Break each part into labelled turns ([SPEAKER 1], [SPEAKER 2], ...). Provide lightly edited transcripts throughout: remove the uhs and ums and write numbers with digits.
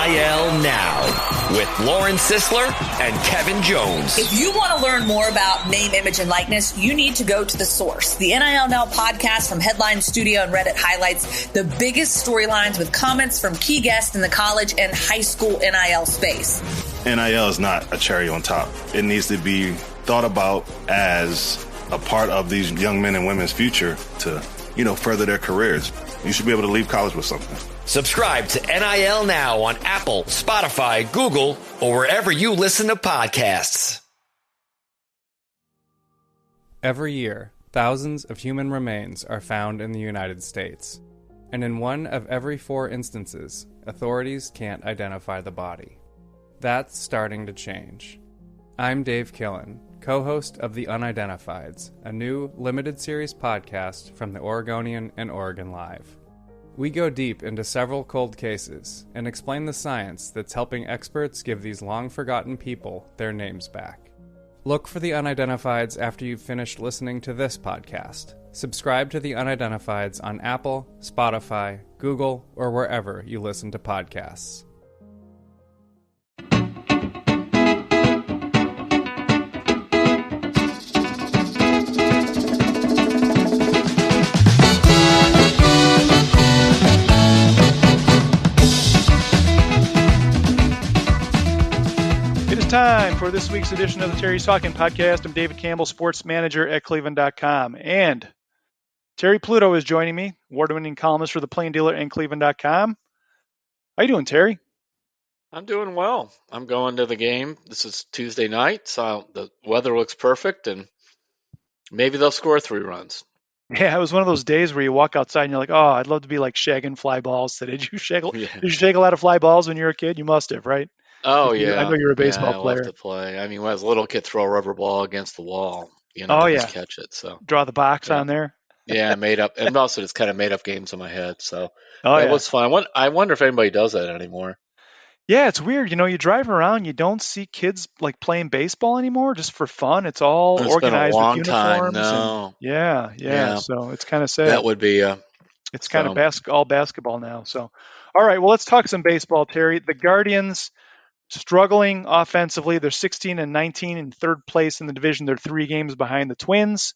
[SPEAKER 1] NIL Now with Lauren Sisler and Kevin Jones.
[SPEAKER 2] If you want to learn more about name, image, and likeness, you need to go to The Source. The NIL Now podcast from Headline Studio and Reddit highlights the biggest storylines with comments from key guests in the college and high school NIL space.
[SPEAKER 3] NIL is not a cherry on top. It needs to be thought about as a part of these young men and women's future to, further their careers. You should be able to leave college with something.
[SPEAKER 1] Subscribe to NIL Now on Apple, Spotify, Google, or wherever you listen to podcasts.
[SPEAKER 4] Every year, thousands of human remains are found in the United States. And in one of every 4 instances, authorities can't identify the body. That's starting to change. I'm Dave Killen, co-host of The Unidentifieds, a new limited series podcast from The Oregonian and Oregon Live. We go deep into several cold cases and explain the science that's helping experts give these long-forgotten people their names back. Look for The Unidentifieds after you've finished listening to this podcast. Subscribe to The Unidentifieds on Apple, Spotify, Google, or wherever you listen to podcasts.
[SPEAKER 5] Time for this week's edition of the Terry's Talkin podcast. I'm David Campbell, sports manager at cleveland.com. And Terry Pluto is joining me, award-winning columnist for the Plain Dealer and cleveland.com. How you doing, Terry?
[SPEAKER 6] I'm doing well. I'm going to the game. This is Tuesday night, so the weather looks perfect, and maybe they'll score 3 runs.
[SPEAKER 5] Yeah, it was one of those days where you walk outside and you're like, oh, I'd love to be like shagging fly balls today. Did you shag a lot of fly balls when you were a kid? You must have, right?
[SPEAKER 6] Oh, yeah.
[SPEAKER 5] I know you're a baseball player.
[SPEAKER 6] I love to play. I mean, when I was a little kid, throw a rubber ball against the wall, just catch it. So
[SPEAKER 5] draw the box on there.
[SPEAKER 6] Yeah, I made up, and also just kind of made up games in my head. So it was fun. I wonder if anybody does that anymore.
[SPEAKER 5] Yeah, it's weird. You drive around, you don't see kids like playing baseball anymore just for fun. It's all organized with uniforms.
[SPEAKER 6] No.
[SPEAKER 5] Yeah. So it's kind of sad.
[SPEAKER 6] That would be.
[SPEAKER 5] It's kind of all basketball now. So, all right. Well, let's talk some baseball, Terry. The Guardians struggling offensively. They're 16-19 in third place in the division. They're 3 games behind the Twins.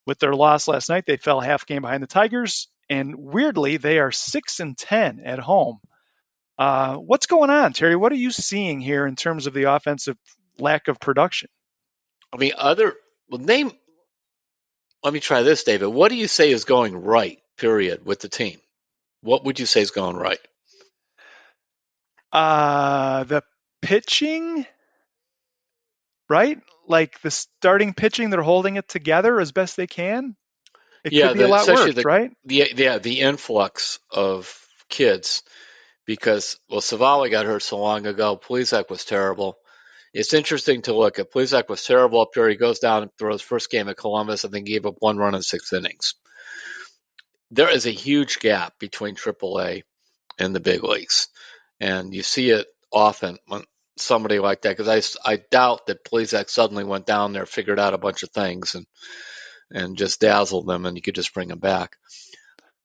[SPEAKER 5] With their loss last night, they fell half game behind the Tigers. And weirdly, they are 6-10 at home. What's going on, Terry? What are you seeing here in terms of the offensive lack of production?
[SPEAKER 6] I mean, let me try this, David. What do you say is going right, period, with the team? What would you say is going right?
[SPEAKER 5] The pitching, right? Like the starting pitching, they're holding it together as best they can. It could be a lot worse, right?
[SPEAKER 6] The influx of kids, because Savali got hurt so long ago. Plesac was terrible. It's interesting to look at. Plesac was terrible up there. He goes down and throws first game at Columbus, and then gave up 1 run in 6 innings. There is a huge gap between AAA and the big leagues. And you see it often when somebody like that, because I doubt that Plesac suddenly went down there, figured out a bunch of things, and just dazzled them, and you could just bring them back.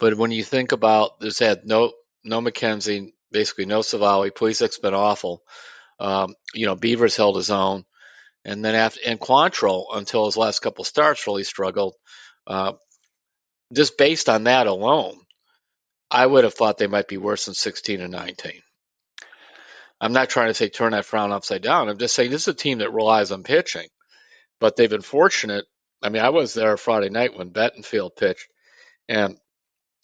[SPEAKER 6] But when you think about, there's had no McKenzie, basically no Savali. Plesac's been awful. Beavers held his own, and then and Quantrill, until his last couple starts, really struggled. Just based on that alone, I would have thought they might be worse than 16-19. I'm not trying to say turn that frown upside down. I'm just saying this is a team that relies on pitching. But they've been fortunate. I mean, I was there Friday night when Bettenfield pitched, and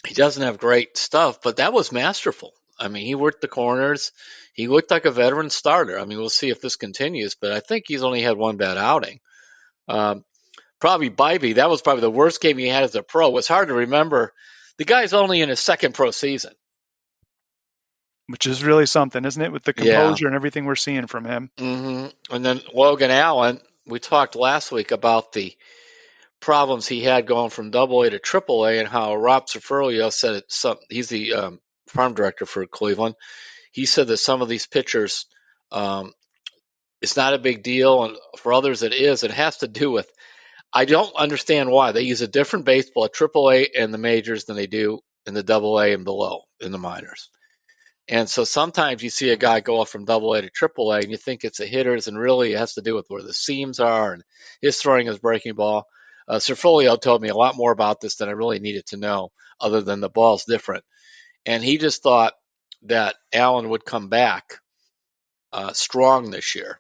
[SPEAKER 6] he doesn't have great stuff, but that was masterful. I mean, he worked the corners. He looked like a veteran starter. I mean, we'll see if this continues, but I think he's only had 1 bad outing. Probably Bybee, that was probably the worst game he had as a pro. It's hard to remember. The guy's only in his 2nd pro season.
[SPEAKER 5] Which is really something, isn't it, with the composure and everything we're seeing from him?
[SPEAKER 6] Mm-hmm. And then Logan Allen, we talked last week about the problems he had going from AA to AAA, and how Rob Ciferlio said he's the farm director for Cleveland. He said that some of these pitchers, it's not a big deal, and for others it is. It has to do with, I don't understand why they use a different baseball at AAA and the majors than they do in the AA and below in the minors. And so sometimes you see a guy go up from Double A to Triple A, and you think it's the hitters, and really it has to do with where the seams are and his throwing his breaking ball. Serfolio told me a lot more about this than I really needed to know, other than the ball's different. And he just thought that Allen would come back strong this year,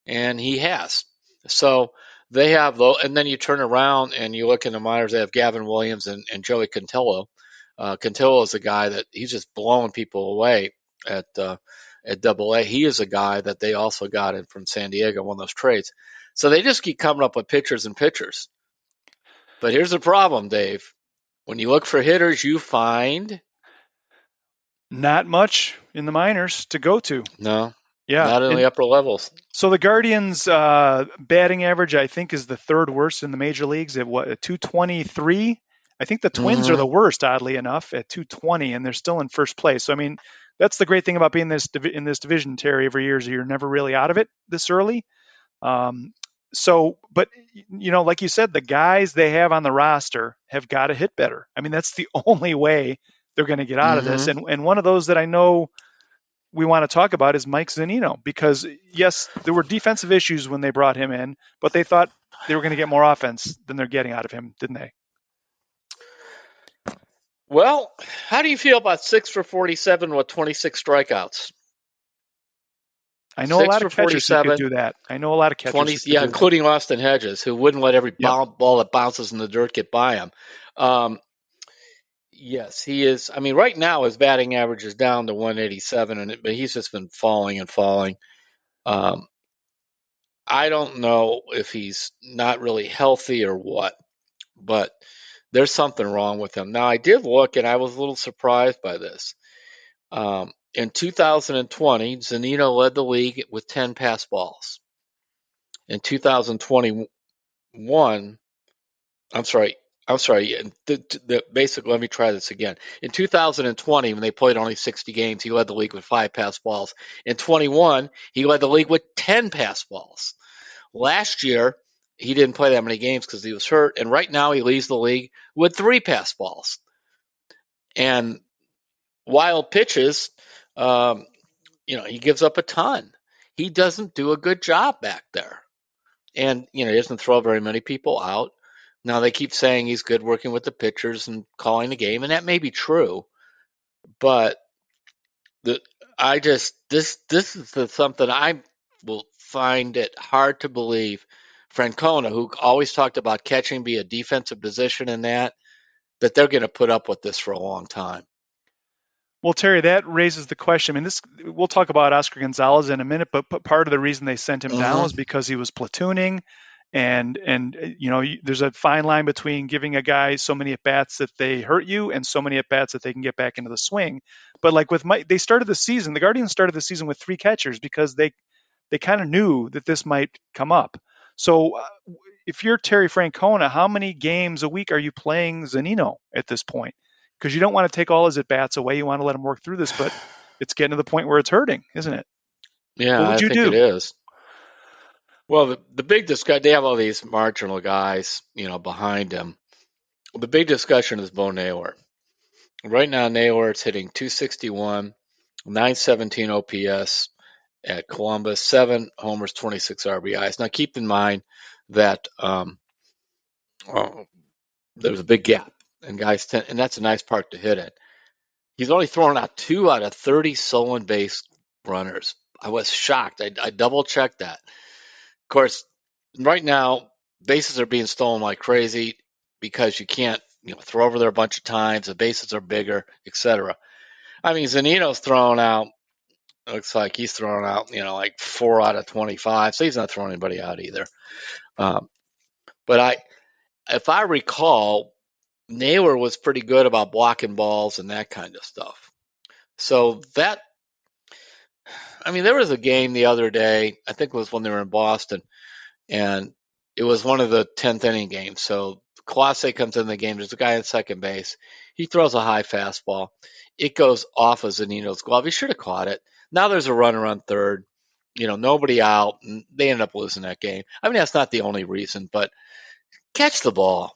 [SPEAKER 6] and he has. So they have though, and then you turn around and you look in the minors. They have Gavin Williams and Joey Cantillo. Cantillo is a guy that he's just blowing people away at Double A. He is a guy that they also got in from San Diego, one of those trades. So they just keep coming up with pitchers and pitchers. But here's the problem, Dave. When you look for hitters, you find
[SPEAKER 5] not much in the minors to go to.
[SPEAKER 6] no,
[SPEAKER 5] Yeah,
[SPEAKER 6] not in the upper levels.
[SPEAKER 5] So the Guardians' batting average, I think, is the third worst in the major leagues at what, 223? I think the Twins are the worst, oddly enough, at 220, and they're still in first place. So I mean, that's the great thing about being in this division, Terry. Every year, is you're never really out of it this early. But like you said, the guys they have on the roster have got to hit better. I mean, that's the only way they're going to get out of this. And one of those that I know we want to talk about is Mike Zunino, because yes, there were defensive issues when they brought him in, but they thought they were going to get more offense than they're getting out of him, didn't they?
[SPEAKER 6] Well, how do you feel about 6 for 47 with 26 strikeouts?
[SPEAKER 5] I know a lot of catchers who could do that.
[SPEAKER 6] Including Austin Hedges, who wouldn't let every ball that bounces in the dirt get by him. Yes, he is. I mean, right now his batting average is down to 187, but he's just been falling and falling. I don't know if he's not really healthy or what, but there's something wrong with him. Now, I did look, and I was a little surprised by this. In 2020, Zunino led the league with 10 pass balls. In 2021, basically, let me try this again. In 2020, when they played only 60 games, he led the league with 5 pass balls. In 21, he led the league with 10 pass balls. Last year, he didn't play that many games because he was hurt, and right now he leads the league with 3 pass balls. And wild pitches, he gives up a ton. He doesn't do a good job back there. And, he doesn't throw very many people out. Now, they keep saying he's good working with the pitchers and calling the game, and that may be true. But this is something I will find it hard to believe. Francona, who always talked about catching be a defensive position in that they're going to put up with this for a long time.
[SPEAKER 5] Well, Terry, that raises the question. I mean, we'll talk about Oscar Gonzalez in a minute, but part of the reason they sent him down was because he was platooning, and there's a fine line between giving a guy so many at bats that they hurt you and so many at bats that they can get back into the swing. But like with Mike, the Guardians started the season with 3 catchers because they kind of knew that this might come up. So if you're Terry Francona, how many games a week are you playing Zunino at this point? Because you don't want to take all his at-bats away. You want to let him work through this, but it's getting to the point where it's hurting, isn't it?
[SPEAKER 6] Yeah, I think it is. Well, the big discussion, they have all these marginal guys, behind him. The big discussion is Bo Naylor. Right now, Naylor's hitting 261, 917 OPS at Columbus, 7 homers, 26 RBIs. Now, keep in mind that there's a big gap. And guys and that's a nice park to hit it. He's only thrown out 2 out of 30 stolen base runners. I was shocked. I double checked that. Of course, right now bases are being stolen like crazy because you can't throw over there a bunch of times. The bases are bigger, etc. I mean, Zunino's thrown out. Looks like he's thrown out like 4 out of 25. So he's not throwing anybody out either. But if I recall, Naylor was pretty good about blocking balls and that kind of stuff. So there was a game the other day, I think it was when they were in Boston, and it was one of the 10th inning games. So Clase comes in the game. There's a guy in second base. He throws a high fastball. It goes off of Zunino's glove. He should have caught it. Now there's a runner on third. Nobody out. And they end up losing that game. I mean, that's not the only reason, but catch the ball.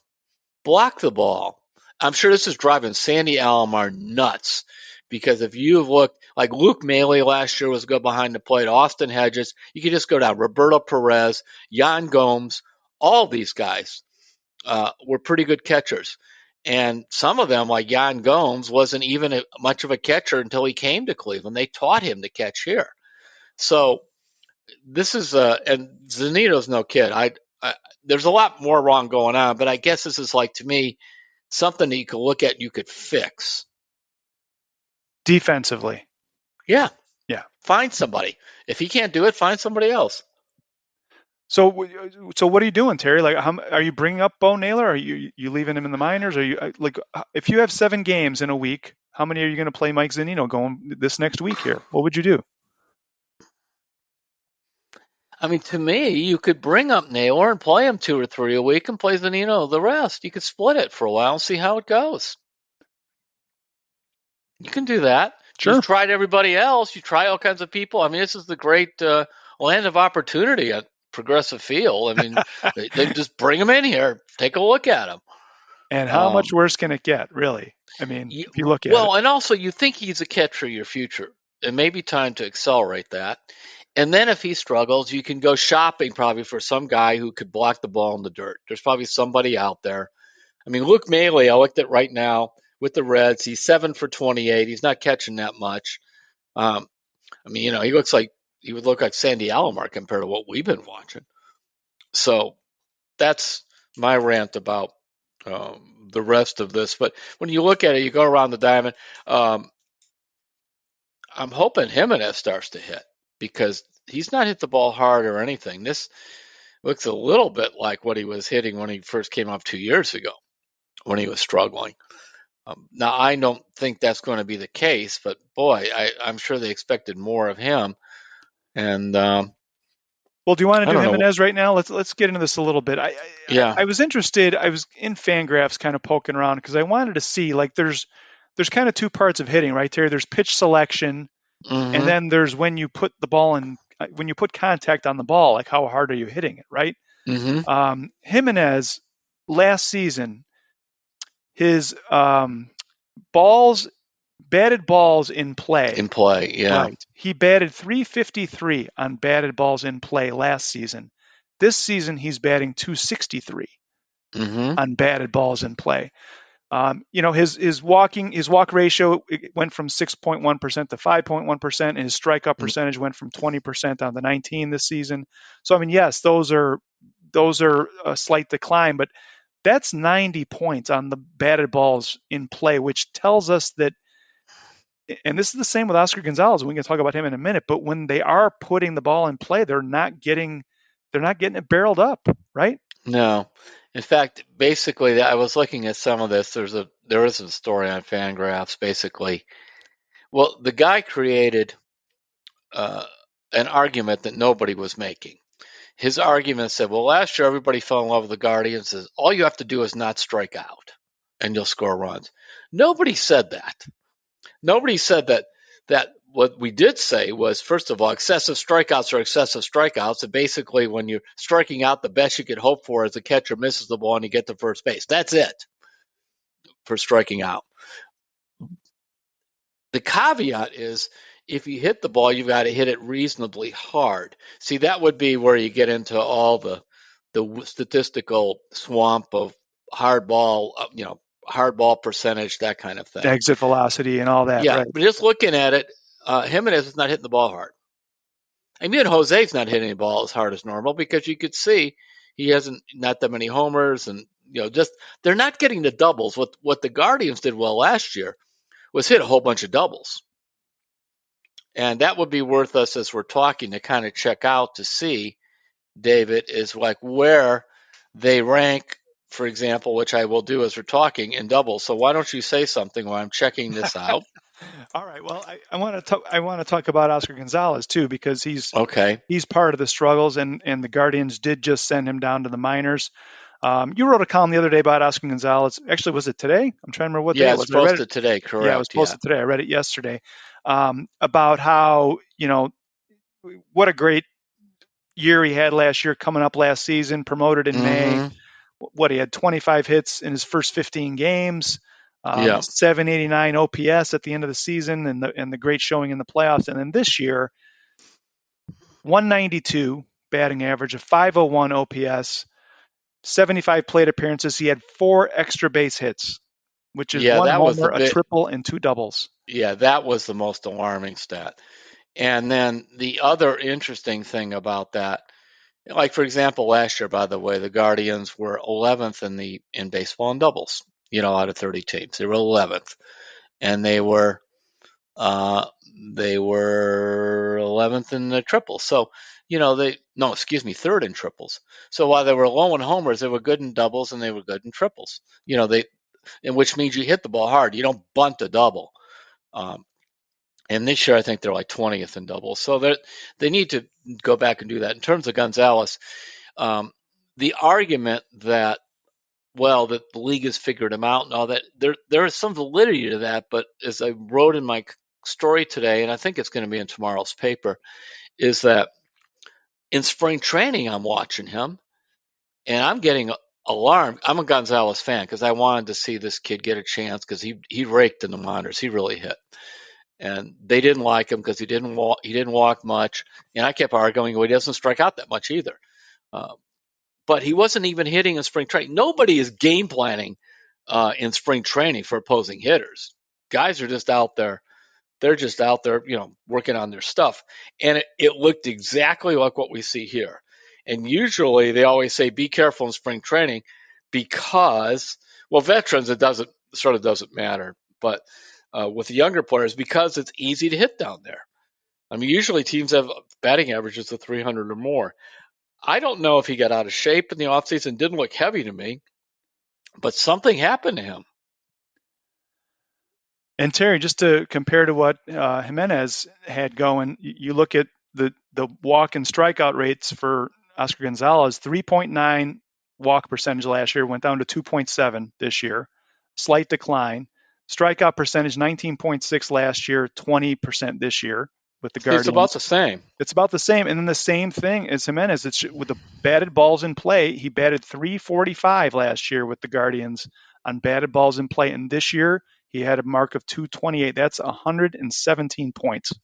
[SPEAKER 6] Block the ball. I'm sure this is driving Sandy Alomar nuts Because if you've looked, like Luke Maley last year was good behind the plate, Austin Hedges, you could just go down, Roberto Perez, Yan Gomes, all these guys were pretty good catchers. And some of them, like Yan Gomes, wasn't even much of a catcher until he came to Cleveland. They taught him to catch here. So this is, and Zunino's no kid. There's a lot more wrong going on, but I guess this is like, to me, something that you could look at and you could fix.
[SPEAKER 5] Defensively.
[SPEAKER 6] Yeah.
[SPEAKER 5] Yeah.
[SPEAKER 6] Find somebody. If he can't do it, find somebody else.
[SPEAKER 5] So what are you doing, Terry? Like, are you bringing up Bo Naylor? Are you leaving him in the minors? Are you like, if you have 7 games in a week, how many are you going to play Mike Zunino going this next week here? What would you do?
[SPEAKER 6] I mean, to me, you could bring up Naylor and play him 2 or 3 a week and play Zunino the rest. You could split it for a while and see how it goes. You can do that.
[SPEAKER 5] Sure.
[SPEAKER 6] You've tried everybody else. You try all kinds of people. I mean, this is the great land of opportunity at Progressive Field. I mean, they just bring them in here. Take a look at them.
[SPEAKER 5] And how much worse can it get, really? I mean, if you look at it.
[SPEAKER 6] Well, and also you think he's a catcher of your future. It may be time to accelerate that. And then if he struggles, you can go shopping probably for some guy who could block the ball in the dirt. There's probably somebody out there. I mean, Luke Maley, I looked at right now with the Reds. He's 7 for 28. He's not catching that much. I mean, you know, he would look like Sandy Alomar compared to what we've been watching. So that's my rant about the rest of this. But when you look at it, you go around the diamond. I'm hoping Jimenez starts to hit because he's not hit the ball hard or anything. This looks a little bit like what he was hitting when he first came up 2 years ago when he was struggling. Now, I don't think that's going to be the case, but boy, I'm sure they expected more of him. And
[SPEAKER 5] well, do you want to do Jimenez right now? Let's get into this a little bit. I was interested. I was in Fangraphs kind of poking around because I wanted to see, like, there's kind of 2 parts of hitting, right, Terry? There's pitch selection, and then there's when you put the ball in, when you put contact on the ball, like how hard are you hitting it, right? Jimenez last season, his batted balls in play.
[SPEAKER 6] Yeah.
[SPEAKER 5] Right. He batted .353 on batted balls in play last season. This season, he's batting .263 on batted balls in play. You know, his walk ratio went from 6.1% to 5.1%, and his strikeout percentage went from 20% on the 19 this season. So, I mean, yes, those are a slight decline, but that's 90 points on the batted balls in play, which tells us that. And this is the same with Oscar Gonzalez. We can talk about him in a minute, but when they are putting the ball in play, they're not getting it barreled up, right?
[SPEAKER 6] No. In fact, basically, I was looking at some of this. There is a story on Fangraphs. Basically, well, the guy created an argument that nobody was making. His argument said, "Well, last year everybody fell in love with the Guardians. Says all you have to do is not strike out, and you'll score runs." Nobody said that. Nobody said that. What we did say was, first of all, excessive strikeouts are excessive strikeouts. And basically, when you're striking out, the best you could hope for is the catcher misses the ball and you get to first base. That's it for striking out. The caveat is, if you hit the ball, you've got to hit it reasonably hard. See, that would be where you get into all the statistical swamp of hard ball percentage, that kind of thing.
[SPEAKER 5] Exit velocity and all that.
[SPEAKER 6] Yeah,
[SPEAKER 5] right.
[SPEAKER 6] But just looking at it, Jimenez is not hitting the ball hard. I mean, Jose's not hitting the ball as hard as normal because you could see he hasn't not that many homers, and just they're not getting the doubles. What the Guardians did well last year was hit a whole bunch of doubles, and that would be worth us as we're talking to kind of check out to see, David, is like where they rank. For example, which I will do as we're talking, in doubles. So why don't you say something while I'm checking this out?
[SPEAKER 5] All right. Well, I want to talk about Oscar Gonzalez too, because he's part of the struggles, and the Guardians did just send him down to the minors. You wrote a column the other day about Oscar Gonzalez. Actually, was it today? I'm trying to remember what day it was.
[SPEAKER 6] Yeah, it was posted today. Correct.
[SPEAKER 5] Yeah, it was posted today. I read it yesterday. About how what a great year he had last year, coming up last season, promoted in May. What, he had 25 hits in his first 15 games.
[SPEAKER 6] Yeah.
[SPEAKER 5] 789 OPS at the end of the season, and the great showing in the playoffs. And then this year, 192 batting average, a 501 OPS, 75 plate appearances. He had 4 extra base hits, which is
[SPEAKER 6] Yeah,
[SPEAKER 5] 1
[SPEAKER 6] that was the
[SPEAKER 5] homer, a
[SPEAKER 6] bit.
[SPEAKER 5] triple, and 2 doubles.
[SPEAKER 6] Yeah, that was the most alarming stat. And then the other interesting thing about that, like for example, last year, by the way, the Guardians were 11th in baseball in doubles. Out of 30 teams, they were 11th, and uh, they were 11th in the triples. So, third in triples. So while they were low in homers, they were good in doubles and they were good in triples. Which means you hit the ball hard. You don't bunt a double. Um, and this year, I think they're like 20th in doubles. So they need to go back and do that. In terms of Gonzalez, the argument that that the league has figured him out and all that, there is some validity to that. But as I wrote in my story today, and I think it's going to be in tomorrow's paper, is that in spring training, I'm watching him and I'm getting alarmed. I'm a Gonzalez fan because I wanted to see this kid get a chance because he raked in the minors. He really hit. And they didn't like him because he didn't walk much. And I kept arguing, well, he doesn't strike out that much either. But he wasn't even hitting in spring training. Nobody is game planning in spring training for opposing hitters. Guys are just out there. They're just out there, working on their stuff. And it looked exactly like what we see here. And usually they always say, be careful in spring training because, veterans, it doesn't matter. But with the younger players, because it's easy to hit down there. I mean, usually teams have batting averages of 300 or more. I don't know if he got out of shape in the offseason, didn't look heavy to me, but something happened to him.
[SPEAKER 5] And Terry, just to compare to what Jimenez had going, you look at the walk and strikeout rates for Oscar Gonzalez, 3.9 walk percentage last year, went down to 2.7 this year, slight decline. Strikeout percentage, 19.6 last year, 20% this year with the Guardians.
[SPEAKER 6] It's about the same.
[SPEAKER 5] It's about the same. And then the same thing as Jimenez. It's with the batted balls in play. He batted 345 last year with the Guardians on batted balls in play. And this year, he had a mark of 228. That's 117 points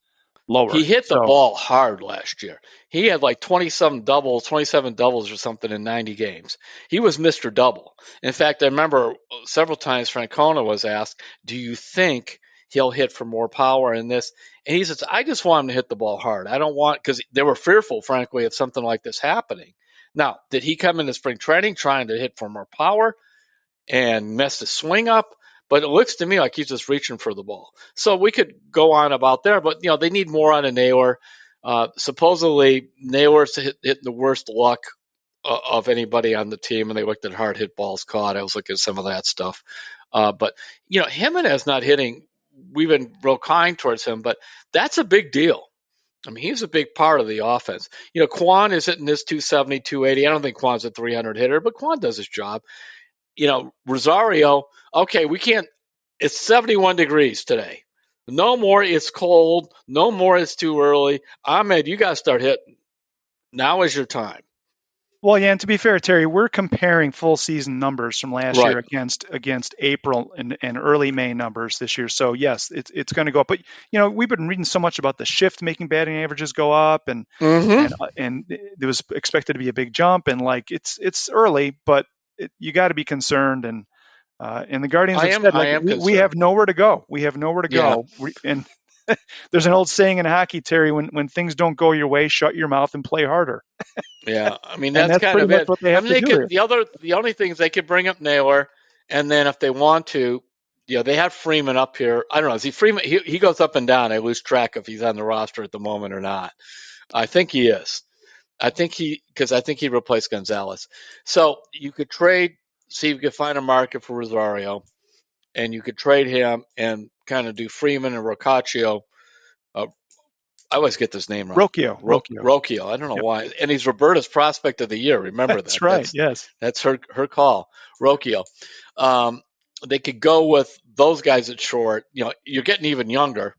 [SPEAKER 5] lower.
[SPEAKER 6] He hit the ball hard last year. He had like 27 doubles or something in 90 games. He was Mr. Double. In fact, I remember several times Francona was asked, do you think he'll hit for more power in this? And he says, I just want him to hit the ball hard. I don't want, because they were fearful, frankly, of something like this happening. Now, did he come into spring training trying to hit for more power and mess the swing up? But it looks to me like he's just reaching for the ball. So we could go on about there, but they need more on a Naylor. Supposedly, Naylor's hitting the worst luck of anybody on the team, and they looked at hard hit balls caught. I was looking at some of that stuff. But Jimenez not hitting. We've been real kind towards him, but that's a big deal. I mean, he's a big part of the offense. Kwan is hitting this 270, 280. I don't think Kwan's a 300 hitter, but Kwan does his job. Rosario, okay, we can't, it's 71 degrees today. No more, it's cold. No more, it's too early. Ahmed, you got to start hitting. Now is your time.
[SPEAKER 5] Well, yeah, and to be fair, Terry, we're comparing full season numbers from last year against April and early May numbers this year. So yes, it's going to go up. But we've been reading so much about the shift making batting averages go up, and there was expected to be a big jump, and like it's early, but you got to be concerned. And the Guardians have said, we have nowhere to go. We have nowhere to go. And there's an old saying in hockey, Terry, when things don't go your way, shut your mouth and play harder.
[SPEAKER 6] Yeah, I mean that's kind of it.
[SPEAKER 5] What they have to do.
[SPEAKER 6] The only thing is they could bring up Naylor, and then if they want to, they have Freeman up here. I don't know. Is he Freeman? He goes up and down. I lose track if he's on the roster at the moment or not. I think he is. I think he replaced Gonzalez. So you could trade, see if you could find a market for Rosario, and you could trade him and kind of do Freeman and Rocaccio. I always get this name wrong. Rocchio. I don't know why. And he's Roberta's prospect of the year. Remember that.
[SPEAKER 5] That's right. Yes.
[SPEAKER 6] That's her call. Rocchio. They could go with those guys at short. You're getting even younger.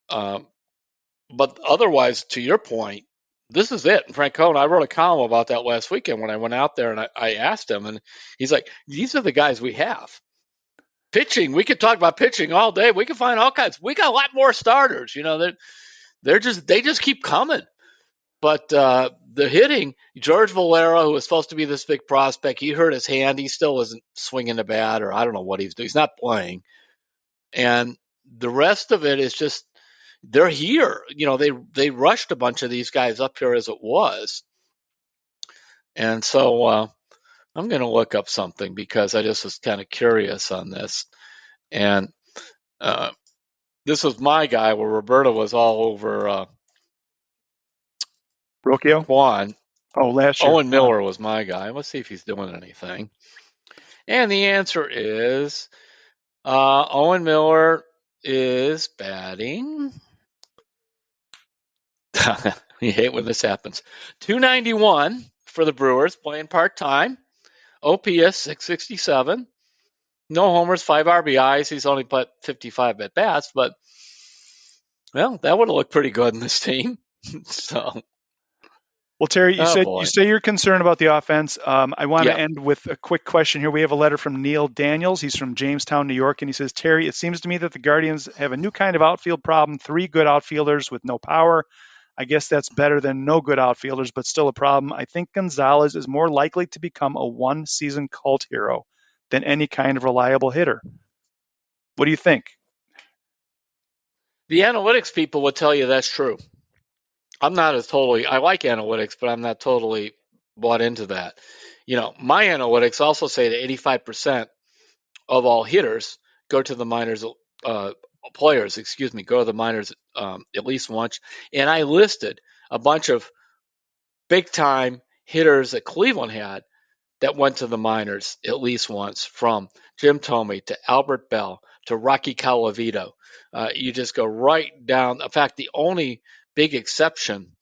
[SPEAKER 6] But otherwise, to your point, this is it. And Francona, I wrote a column about that last weekend when I went out there and I asked him, and he's like, these are the guys we have. pitching, we could talk about pitching all day. We can find all kinds. We got a lot more starters. They just keep coming. But the hitting, George Valera, who was supposed to be this big prospect, he hurt his hand. He still isn't swinging the bat, or I don't know what he's doing. He's not playing. And the rest of it is just they're here. They rushed a bunch of these guys up here as it was. And so I'm going to look up something because I just was kind of curious on this. And this was my guy where Roberta was all over
[SPEAKER 5] Rocchio?
[SPEAKER 6] Quan.
[SPEAKER 5] Oh, last year.
[SPEAKER 6] Owen Miller was my guy. Let's see if he's doing anything. And the answer is Owen Miller is batting. You hate when this happens. 291 for the Brewers, playing part-time. OPS 667. No homers, 5 RBIs. He's only put 55 at-bats, but, well, that would have looked pretty good in this team. So,
[SPEAKER 5] well, Terry, you say you're concerned about the offense. I want to end with a quick question here. We have a letter from Neil Daniels. He's from Jamestown, New York, and he says, Terry, it seems to me that the Guardians have a new kind of outfield problem. 3 good outfielders with no power. I guess that's better than no good outfielders, but still a problem. I think Gonzalez is more likely to become a one-season cult hero than any kind of reliable hitter. What do you think?
[SPEAKER 6] The analytics people would tell you that's true. I like analytics, but I'm not totally bought into that. My analytics also say that 85% of all hitters go to the minors, go to the minors at least once. And I listed a bunch of big-time hitters that Cleveland had that went to the minors at least once, from Jim Thome to Albert Bell to Rocky Colavito. You just go right down. In fact, the only big exception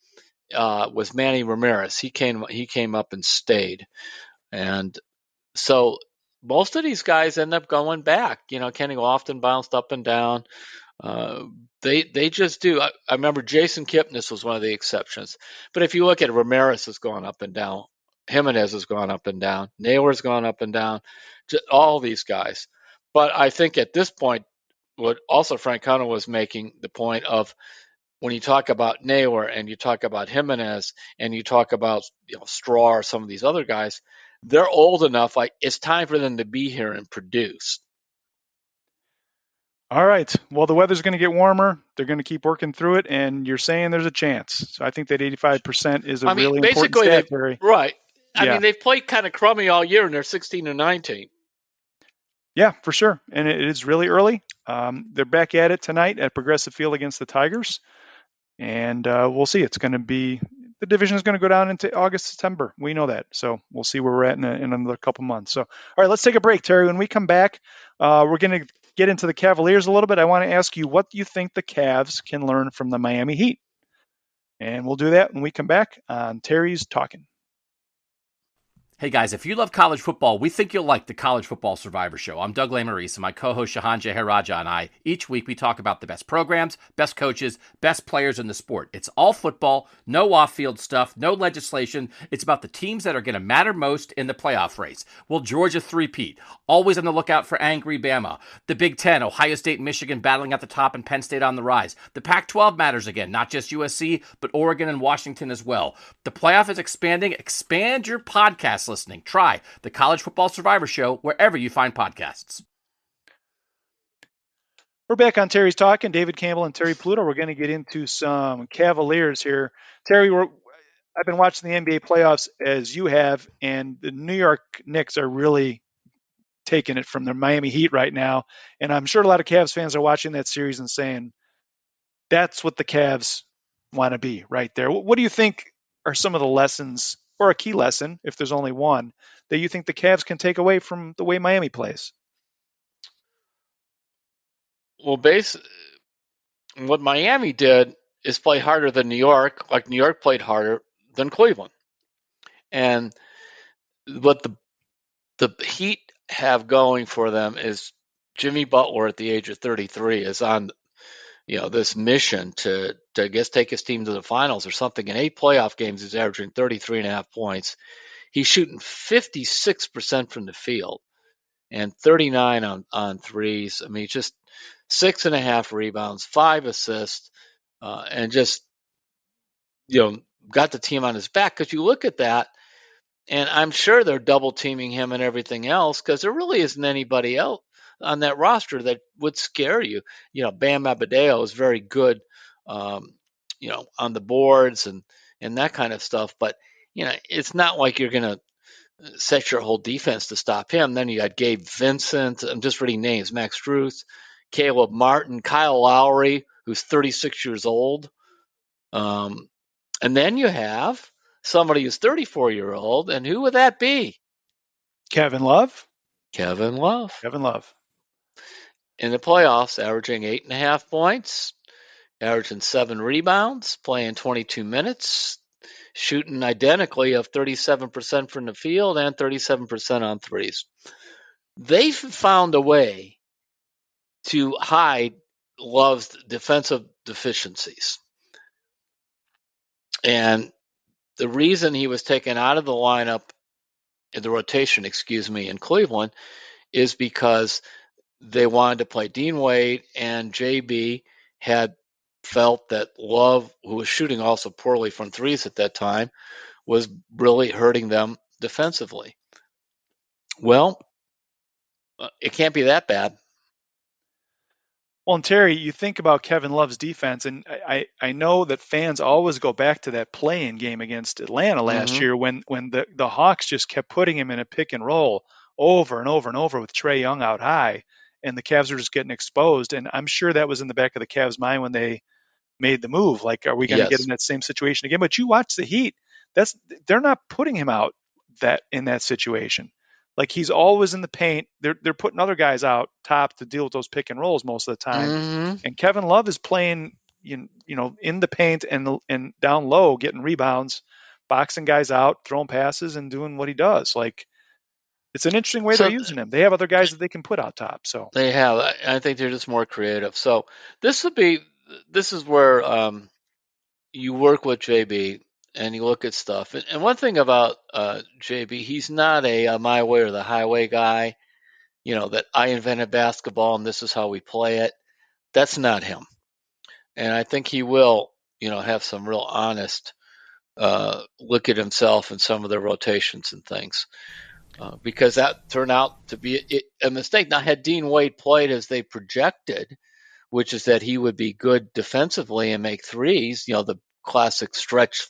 [SPEAKER 6] was Manny Ramirez. He came up and stayed. And so most of these guys end up going back. Kenny Lofton bounced up and down. They just do. I remember Jason Kipnis was one of the exceptions. But if you look at Ramirez, has gone up and down. Jimenez has gone up and down. Naylor's gone up and down. Just all these guys. But I think at this point, what also Francona was making the point of, when you talk about Naylor and you talk about Jimenez and you talk about Straw or some of these other guys, they're old enough. Like, it's time for them to be here and produce.
[SPEAKER 5] All right. Well, the weather's going to get warmer. They're going to keep working through it, and you're saying there's a chance. So I think that 85% is a really important stat, Terry.
[SPEAKER 6] Right. I mean, they've played kind of crummy all year, and they're 16-19.
[SPEAKER 5] Yeah, for sure. And it is really early. They're back at it tonight at Progressive Field against the Tigers. And we'll see. It's going to be, the division is going to go down into August, September. We know that. So we'll see where we're at in another couple months. So, all right, let's take a break, Terry. When we come back, we're going to get into the Cavaliers a little bit. I want to ask you, what do you think the Cavs can learn from the Miami Heat? And we'll do that when we come back on Terry's Talkin'.
[SPEAKER 7] Hey guys, if you love college football, we think you'll like the College Football Survivor Show. I'm Doug Lesmerises, and my co-host Shahan Jeharaja and I, each week we talk about the best programs, best coaches, best players in the sport. It's all football, no off-field stuff, no legislation. It's about the teams that are going to matter most in the playoff race. Will Georgia three-peat? Always on the lookout for angry Bama. The Big Ten, Ohio State and Michigan battling at the top, and Penn State on the rise. The Pac-12 matters again, not just USC, but Oregon and Washington as well. The playoff is expanding. Expand your podcast listening. Try the College Football Survivor Show wherever you find podcasts.
[SPEAKER 5] We're back on Terry's Talkin'. David Campbell and Terry Pluto. We're going to get into some Cavaliers here. Terry, I've been watching the NBA playoffs as you have, and the New York Knicks are really taking it from the Miami Heat right now. And I'm sure a lot of Cavs fans are watching that series and saying, that's what the Cavs want to be right there. What do you think are some of the lessons, or a key lesson, if there's only one, that you think the Cavs can take away from the way Miami plays?
[SPEAKER 6] Well, what Miami did is play harder than New York, like New York played harder than Cleveland. And what the Heat have going for them is Jimmy Butler at the age of 33 is on this mission to I guess take his team to the finals or something. In 8 playoff games, he's averaging 33.5 points. He's shooting 56% from the field. and 39 on threes. I mean, just 6.5 rebounds, 5 assists, and just, got the team on his back. Because you look at that, and I'm sure they're double teaming him and everything else, because there really isn't anybody else on that roster that would scare you. Bam Adebayo is very good, on the boards and that kind of stuff. But it's not like you're going to set your whole defense to stop him. Then you got Gabe Vincent. I'm just reading names: Max Struth, Caleb Martin, Kyle Lowry, who's 36 years old. And then you have somebody who's 34-year-old, and who would that be?
[SPEAKER 5] Kevin Love.
[SPEAKER 6] Kevin Love.
[SPEAKER 5] Kevin Love.
[SPEAKER 6] In the playoffs, averaging 8.5 points, averaging 7 rebounds, playing 22 minutes, shooting identically of 37% from the field and 37% on threes. They've found a way to hide Love's defensive deficiencies. And the reason he was taken out of the lineup, in the rotation, in Cleveland, is because they wanted to play Dean Wade, and JB had felt that Love, who was shooting also poorly from threes at that time, was really hurting them defensively. Well, it can't be that bad.
[SPEAKER 5] Well, and Terry, you think about Kevin Love's defense, and I know that fans always go back to that play-in game against Atlanta last year when the Hawks just kept putting him in a pick and roll over and over and over with Trae Young out high, and the Cavs were just getting exposed. And I'm sure that was in the back of the Cavs' mind when they made the move. Like, are we going to get in that same situation again? But you watch the Heat; they're not putting him out in that situation. Like, he's always in the paint. They're putting other guys out top to deal with those pick and rolls most of the time. And Kevin Love is playing, in the paint and down low, getting rebounds, boxing guys out, throwing passes, and doing what he does. Like, it's an interesting way they're using him. They have other guys that they can put out top. So
[SPEAKER 6] they have. I think they're just more creative. So this is where you work with JB and you look at stuff. And one thing about JB, he's not a my way or the highway guy, that I invented basketball and this is how we play it. That's not him. And I think he will, have some real honest look at himself and some of the rotations and things. Because that turned out to be a mistake. Now, had Dean Wade played as they projected, which is that he would be good defensively and make threes, the classic stretch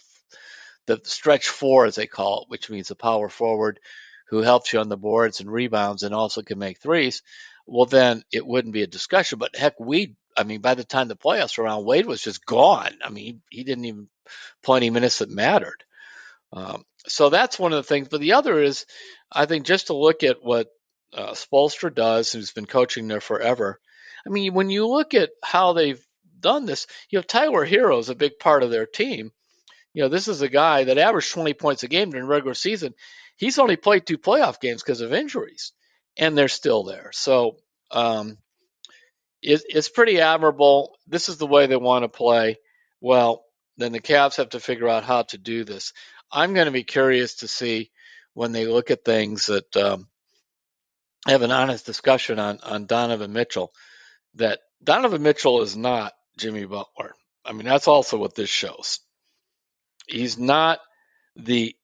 [SPEAKER 6] 4, as they call it, which means a power forward who helps you on the boards and rebounds and also can make threes, well, then it wouldn't be a discussion. But heck, by the time the playoffs were around, Wade was just gone. I mean, he didn't even play any minutes that mattered. So that's one of the things. But the other is, I think, just to look at what Spoelstra does, who's been coaching there forever. I mean, when you look at how they've done this, Tyler Hero is a big part of their team. This is a guy that averaged 20 points a game during regular season. He's only played 2 playoff games because of injuries, and they're still there. So it's pretty admirable. This is the way they want to play. Well, then the Cavs have to figure out how to do this. I'm going to be curious to see when they look at things that have an honest discussion on Donovan Mitchell, that Donovan Mitchell is not Jimmy Butler. I mean, that's also what this shows. He's not the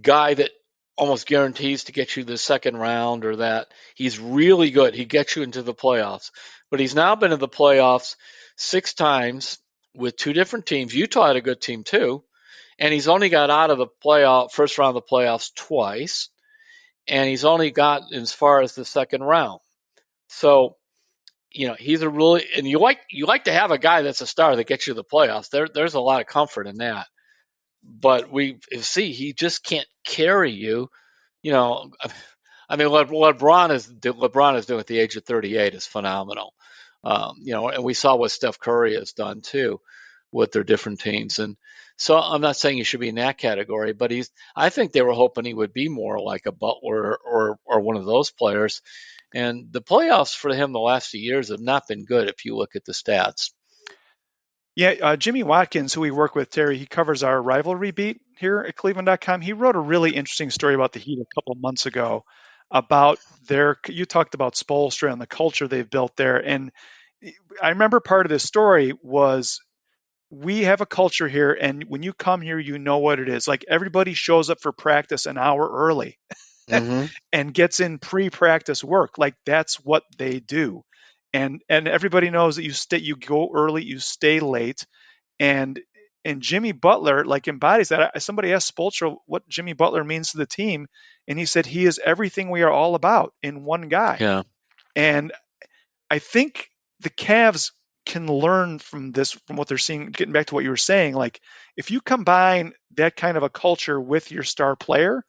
[SPEAKER 6] guy that almost guarantees to get you the second round or that. He's really good. He gets you into the playoffs. But he's now been in the playoffs 6 times with 2 different teams. Utah had a good team too. And he's only got out of the first round of the playoffs twice. And he's only got as far as the second round. So, he's a really, and you like to have a guy that's a star that gets you the playoffs. There's a lot of comfort in that. But we see he just can't carry you. I mean, what LeBron is doing at the age of 38 is phenomenal. And we saw what Steph Curry has done too with their different teams. And so I'm not saying he should be in that category, but I think they were hoping he would be more like a Butler or one of those players. And the playoffs for him the last few years have not been good if you look at the stats.
[SPEAKER 5] Yeah, Jimmy Watkins, who we work with, Terry, he covers our rivalry beat here at cleveland.com. He wrote a really interesting story about the Heat a couple of months ago about you talked about Spoelstra and the culture they've built there. And I remember part of this story was, we have a culture here, and when you come here, you know what it is. Like, everybody shows up for practice an hour early
[SPEAKER 6] Mm-hmm.
[SPEAKER 5] and gets in pre-practice work. Like, that's what they do. And everybody knows that you go early, you stay late. And Jimmy Butler like embodies that. Somebody asked Spoelstra what Jimmy Butler means to the team, and he said he is everything we are all about in one guy.
[SPEAKER 6] Yeah.
[SPEAKER 5] And I think the Cavs can learn from this, from what they're seeing. Getting back to what you were saying, like, if you combine that kind of a culture with your star player,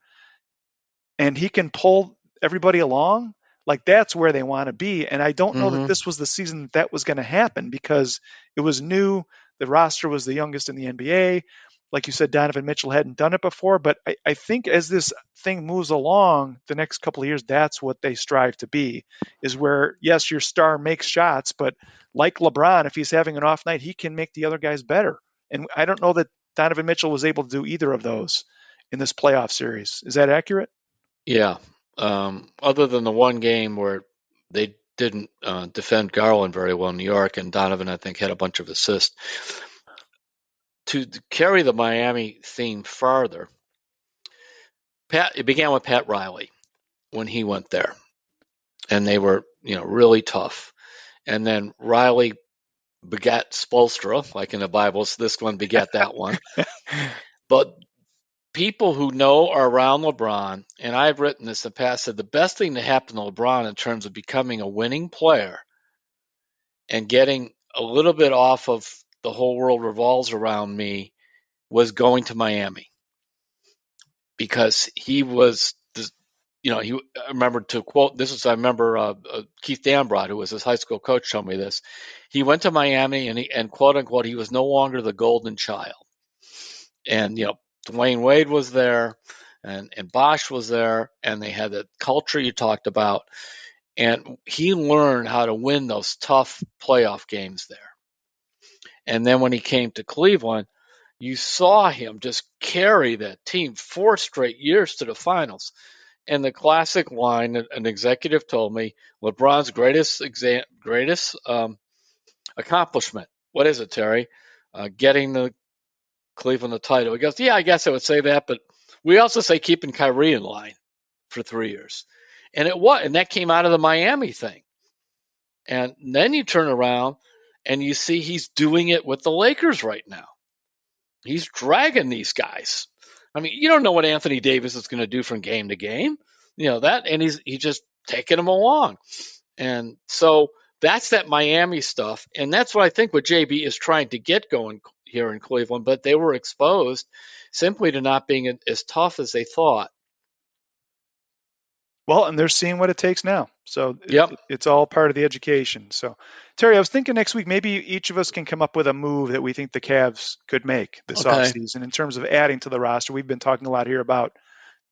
[SPEAKER 5] and he can pull everybody along, like, that's where they want to be. And I don't know that
[SPEAKER 6] Mm-hmm.
[SPEAKER 5] this was the season that was going to happen, because it was new. The roster was the youngest in the NBA. Like you said, Donovan Mitchell hadn't done it before. But I think as this thing moves along the next couple of years, that's what they strive to be, is where, yes, your star makes shots, but like LeBron, if he's having an off night, he can make the other guys better. And I don't know that Donovan Mitchell was able to do either of those in this playoff series. Is that accurate?
[SPEAKER 6] Yeah. Other than the one game where they didn't defend Garland very well in New York, and Donovan, I think, had a bunch of assists. To carry the Miami theme farther, it began with Pat Riley when he went there, and they were, really tough. And then Riley begat Spoelstra, like in the Bible. So this one begat that one. But people who know are around LeBron, and I've written this in the past, said the best thing to happen to LeBron in terms of becoming a winning player and getting a little bit off of the whole world revolves around me was going to Miami, because he was, I remember, to quote, I remember Keith Dambrot, who was his high school coach, told me this. He went to Miami, and quote unquote, he was no longer the golden child. And, Dwayne Wade was there, and Bosch was there, and they had the culture you talked about. And he learned how to win those tough playoff games there. And then when he came to Cleveland, you saw him just carry that team 4 straight years to the finals. And the classic line that an executive told me, LeBron's greatest accomplishment. What is it, Terry? Getting the Cleveland the title. He goes, yeah, I guess I would say that, but we also say keeping Kyrie in line for 3 years. And that came out of the Miami thing. And then you turn around and you see he's doing it with the Lakers right now. He's dragging these guys. I mean, you don't know what Anthony Davis is going to do from game to game. And he's just taking them along. And so that's that Miami stuff. And that's what I think what JB is trying to get going here in Cleveland, but they were exposed simply to not being as tough as they thought.
[SPEAKER 5] Well, and they're seeing what it takes now. So
[SPEAKER 6] Yep.
[SPEAKER 5] It's all part of the education. So, Terry, I was thinking next week, maybe each of us can come up with a move that we think the Cavs could make this offseason in terms of adding to the roster. We've been talking a lot here about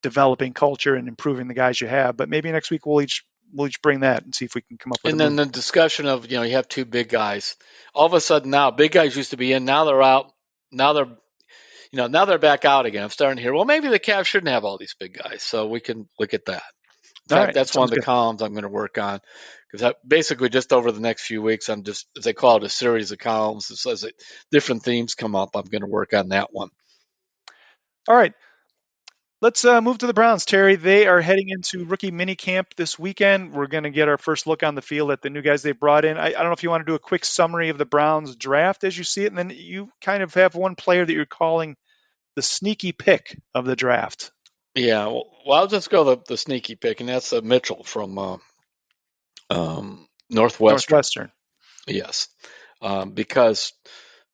[SPEAKER 5] developing culture and improving the guys you have, but maybe next week we'll each bring that and see if we can come up with
[SPEAKER 6] and
[SPEAKER 5] a
[SPEAKER 6] then
[SPEAKER 5] move.
[SPEAKER 6] the discussion of, you have 2 big guys. All of a sudden now, big guys used to be in, now they're out. Now they're back out again. I'm starting to hear, well, maybe the Cavs shouldn't have all these big guys. So we can look at that. In fact, that's one of the columns I'm going to work on, because basically just over the next few weeks, I'm just, as they call it, a series of columns. It says that different themes come up. I'm going to work on that one.
[SPEAKER 5] All right. Let's move to the Browns, Terry. They are heading into rookie mini camp this weekend. We're going to get our first look on the field at the new guys they brought in. I don't know if you want to do a quick summary of the Browns draft as you see it, and then you kind of have one player that you're calling the sneaky pick of the draft.
[SPEAKER 6] Yeah, well, I'll just go the sneaky pick, and that's Mitchell from Northwestern. Yes, because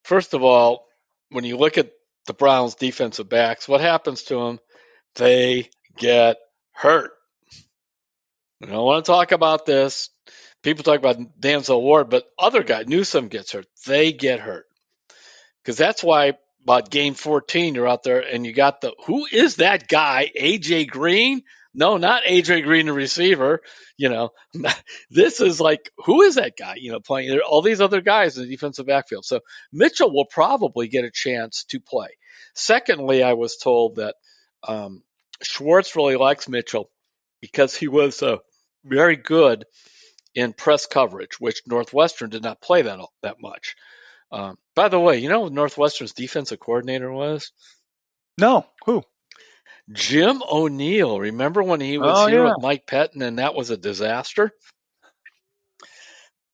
[SPEAKER 6] first of all, when you look at the Browns' defensive backs, what happens to them? They get hurt. I don't want to talk about this. People talk about Denzel Ward, but other guy, Newsome, gets hurt. They get hurt. Because that's why about game 14, you're out there and you got who is that guy? AJ Green? No, not AJ Green, the receiver. This is like, who is that guy? Playing. There are all these other guys in the defensive backfield. So Mitchell will probably get a chance to play. Secondly, I was told that Schwartz really likes Mitchell because he was very good in press coverage, which Northwestern did not play that much. By the way, you know who Northwestern's defensive coordinator was?
[SPEAKER 5] No, who?
[SPEAKER 6] Jim O'Neill. Remember when he was
[SPEAKER 5] Oh,
[SPEAKER 6] here
[SPEAKER 5] yeah.
[SPEAKER 6] with Mike Pettin and that was a disaster?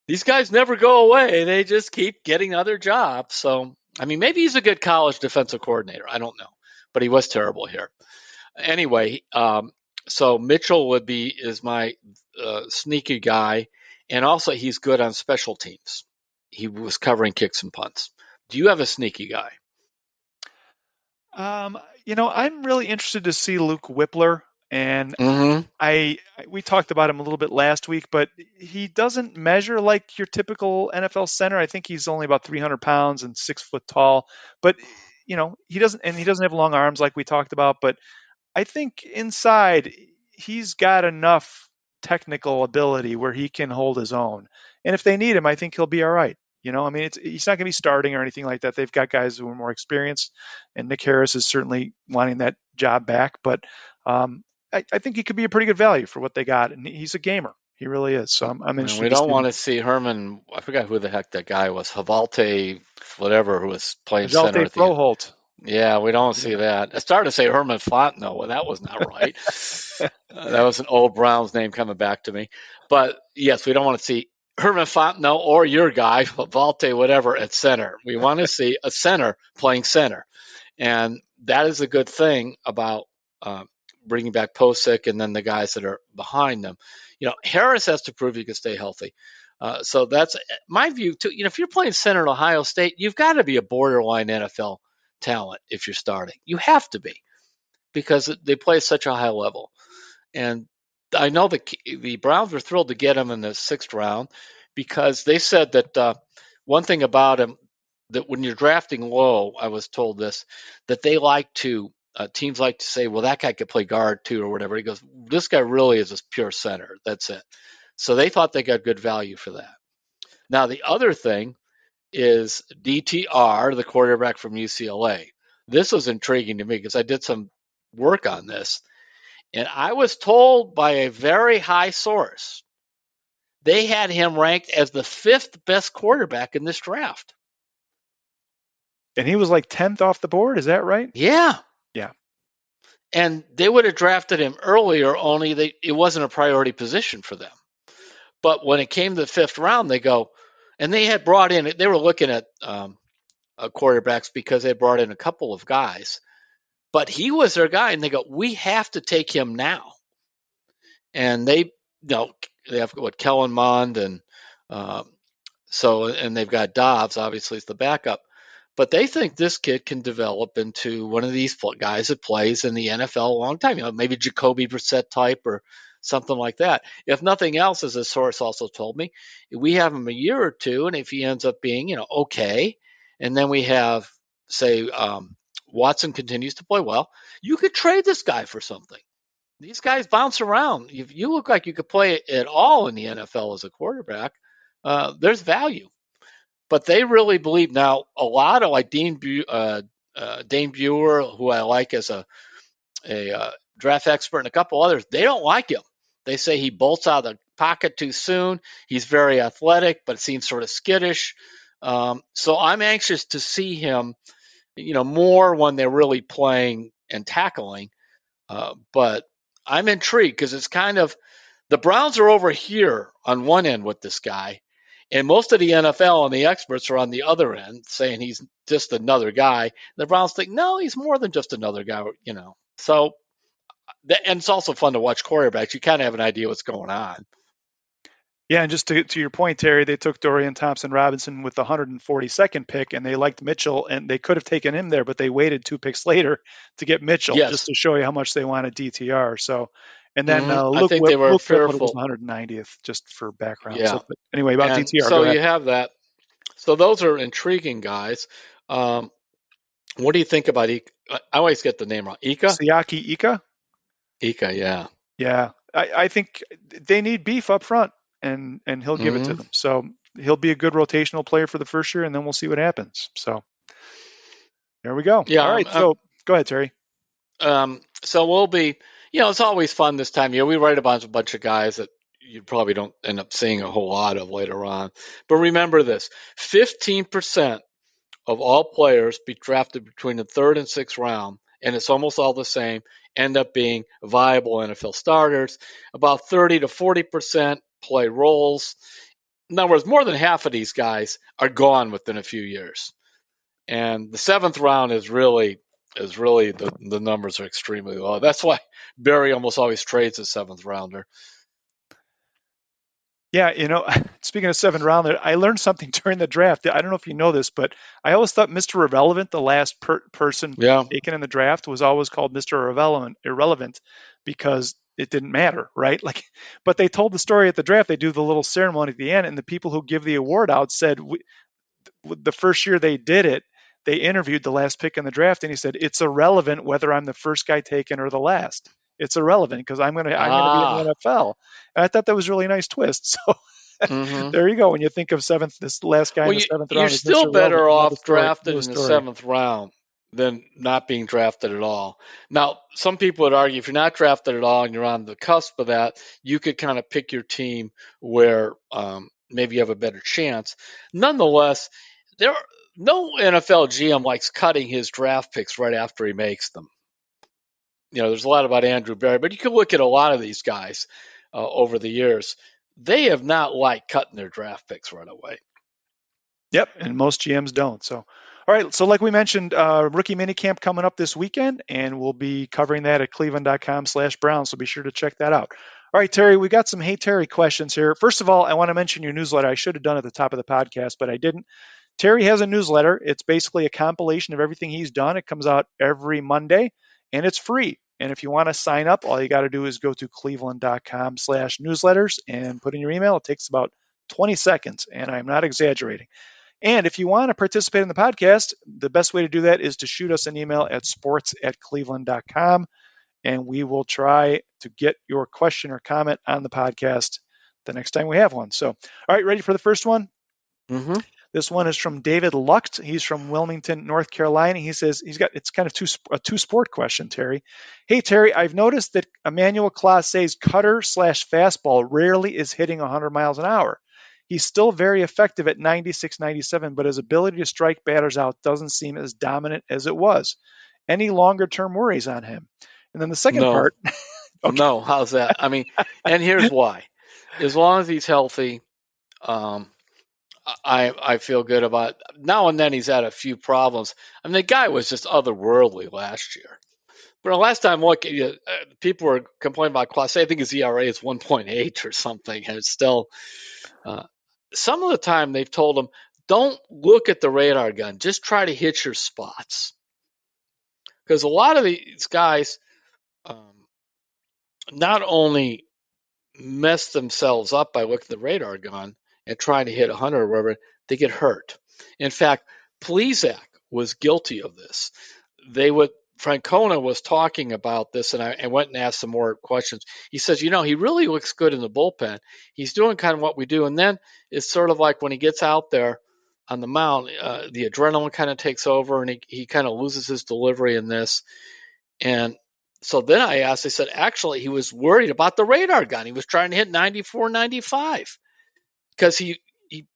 [SPEAKER 6] These guys never go away. They just keep getting other jobs. So, I mean, maybe he's a good college defensive coordinator. I don't know. But he was terrible here. Anyway, so Mitchell is my sneaky guy. And also, he's good on special teams. He was covering kicks and punts. Do you have a sneaky guy?
[SPEAKER 5] I'm really interested to see Luke Whippler, and we talked about him a little bit last week, but he doesn't measure like your typical NFL center. I think he's only about 300 pounds and 6 foot tall, but he doesn't have long arms like we talked about. But I think inside he's got enough technical ability where he can hold his own, and if they need him, I think he'll be all right. I mean, he's not going to be starting or anything like that. They've got guys who are more experienced, and Nick Harris is certainly wanting that job back. But I think he could be a pretty good value for what they got, and he's a gamer. He really is. So I'm interested.
[SPEAKER 6] We don't want to see Herman. I forgot who the heck that guy was. Havalte, whatever, who was playing center at the end.
[SPEAKER 5] Froholt.
[SPEAKER 6] Yeah, we don't see that. I started to say Herman Fontenot. Well, that was not right. That was an old Browns name coming back to me. But yes, we don't want to see Herman Fontenot or your guy, Havalte, whatever, at center. We want to see a center playing center. And that is a good thing about bringing back Posick and then the guys that are behind them. Harris has to prove he can stay healthy. So that's my view, too. If you're playing center at Ohio State, you've got to be a borderline NFL talent if you're starting. You have to be, because they play at such a high level. And I know the Browns were thrilled to get him in the 6th round, because they said that one thing about him, that when you're drafting low, I was told this, that they like to teams like to say, well, that guy could play guard too or whatever. He goes, this guy really is a pure center. That's it. So they thought they got good value for that. Now, the other thing is DTR, the quarterback from UCLA. This was intriguing to me because I did some work on this. And I was told by a very high source, they had him ranked as the 5th best quarterback in this draft.
[SPEAKER 5] And he was like 10th off the board. Is that right?
[SPEAKER 6] Yeah.
[SPEAKER 5] Yeah.
[SPEAKER 6] And they would have drafted him earlier, only it wasn't a priority position for them. But when it came to the 5th round, they go, and they had brought in, they were looking at quarterbacks because they brought in a couple of guys. But he was their guy, and they go, we have to take him now. And they have Kellen Mond, and and they've got Dobbs, obviously, as the backup. But they think this kid can develop into one of these guys that plays in the NFL a long time. Maybe Jacoby Brissett type or something like that. If nothing else, as a source also told me, we have him a year or two, and if he ends up being, okay, and then we have, say, Watson continues to play well, you could trade this guy for something. These guys bounce around. If you look like you could play at all in the NFL as a quarterback, there's value. But they really believe now. A lot of like Dane Buer, who I like as a draft expert, and a couple others, they don't like him. They say he bolts out of the pocket too soon. He's very athletic, but seems sort of skittish. So I'm anxious to see him, more when they're really playing and tackling. But I'm intrigued because it's kind of the Browns are over here on one end with this guy. And most of the NFL and the experts are on the other end saying he's just another guy. The Browns think, no, he's more than just another guy, So, and it's also fun to watch quarterbacks. You kind of have an idea what's going on.
[SPEAKER 5] Yeah, and just to your point, Terry, they took Dorian Thompson-Robinson with the 142nd pick, and they liked Mitchell, and they could have taken him there, but they waited 2 picks later to get Mitchell, just to show you how much they wanted DTR. So, and then Luke Whippler was 190th, just for background.
[SPEAKER 6] Yeah.
[SPEAKER 5] So, but anyway, about DTR.
[SPEAKER 6] So you have that. So those are intriguing guys. What do you think about Ika? I always get the name wrong. Ika?
[SPEAKER 5] Siaki Ika?
[SPEAKER 6] Ika, yeah.
[SPEAKER 5] Yeah. I think they need beef up front, and he'll give it to them. So he'll be a good rotational player for the first year, and then we'll see what happens. So there we go.
[SPEAKER 6] Yeah.
[SPEAKER 5] All right. So go ahead, Terry.
[SPEAKER 6] So we'll be, It's always fun this time. We write about a bunch of guys that you probably don't end up seeing a whole lot of later on. But remember this, 15% of all players be drafted between the third and sixth round, and it's almost all the same, end up being viable NFL starters. About 30 to 40% play roles. In other words, more than half of these guys are gone within a few years. And the seventh round is really the numbers are extremely low. That's why Barry almost always trades a seventh rounder.
[SPEAKER 5] Yeah, speaking of seventh rounder, I learned something during the draft. I don't know if you know this, but I always thought Mr. Irrelevant, the last person taken in the draft, was always called Mr. Irrelevant because it didn't matter, right? But they told the story at the draft. They do the little ceremony at the end, and the people who give the award out said the first year they did it, they interviewed the last pick in the draft, and he said, "It's irrelevant whether I'm the first guy taken or the last. It's irrelevant because I'm gonna be in the NFL." And I thought that was a really nice twist. So there you go. When you think of this last guy in the seventh round,
[SPEAKER 6] you're still better off drafted in the seventh round than not being drafted at all. Now, some people would argue if you're not drafted at all and you're on the cusp of that, you could kind of pick your team where maybe you have a better chance. Nonetheless, no NFL GM likes cutting his draft picks right after he makes them. There's a lot about Andrew Berry, but you can look at a lot of these guys over the years. They have not liked cutting their draft picks right away.
[SPEAKER 5] Yep, and most GMs don't. So, all right. So, like we mentioned, rookie minicamp coming up this weekend, and we'll be covering that at cleveland.com/Browns. So be sure to check that out. All right, Terry, we got some Hey Terry questions here. First of all, I want to mention your newsletter. I should have done it at the top of the podcast, but I didn't. Terry has a newsletter. It's basically a compilation of everything he's done. It comes out every Monday, and it's free. And if you want to sign up, all you got to do is go to cleveland.com/newsletters and put in your email. It takes about 20 seconds, and I'm not exaggerating. And if you want to participate in the podcast, the best way to do that is to shoot us an email at sports@cleveland.com, and we will try to get your question or comment on the podcast the next time we have one. So, all right, ready for the first one?
[SPEAKER 6] Mm-hmm.
[SPEAKER 5] This one is from David Lucht. He's from Wilmington, North Carolina. He says it's kind of a two-sport question, Terry. Hey, Terry, I've noticed that Emmanuel Clase's cutter/fastball rarely is hitting 100 miles an hour. He's still very effective at 96, 97, but his ability to strike batters out doesn't seem as dominant as it was. Any longer-term worries on him? And then the second part.
[SPEAKER 6] Okay. No, how's that? I mean, and here's why. As long as he's healthy, I feel good about it. Now and then he's had a few problems. I mean, the guy was just otherworldly last year. But the last time, look, people were complaining about Clase. I think his ERA is 1.8 or something, and it's still. Some of the time they've told him, don't look at the radar gun. Just try to hit your spots. Because a lot of these guys not only mess themselves up by looking at the radar gun and trying to hit 100 or whatever, they get hurt. In fact, Plesac was guilty of this. Francona was talking about this, and I went and asked some more questions. He says, he really looks good in the bullpen. He's doing kind of what we do. And then it's sort of like when he gets out there on the mound, the adrenaline kind of takes over, and he kind of loses his delivery in this. And so then I said, actually, he was worried about the radar gun. He was trying to hit 94, 95 because he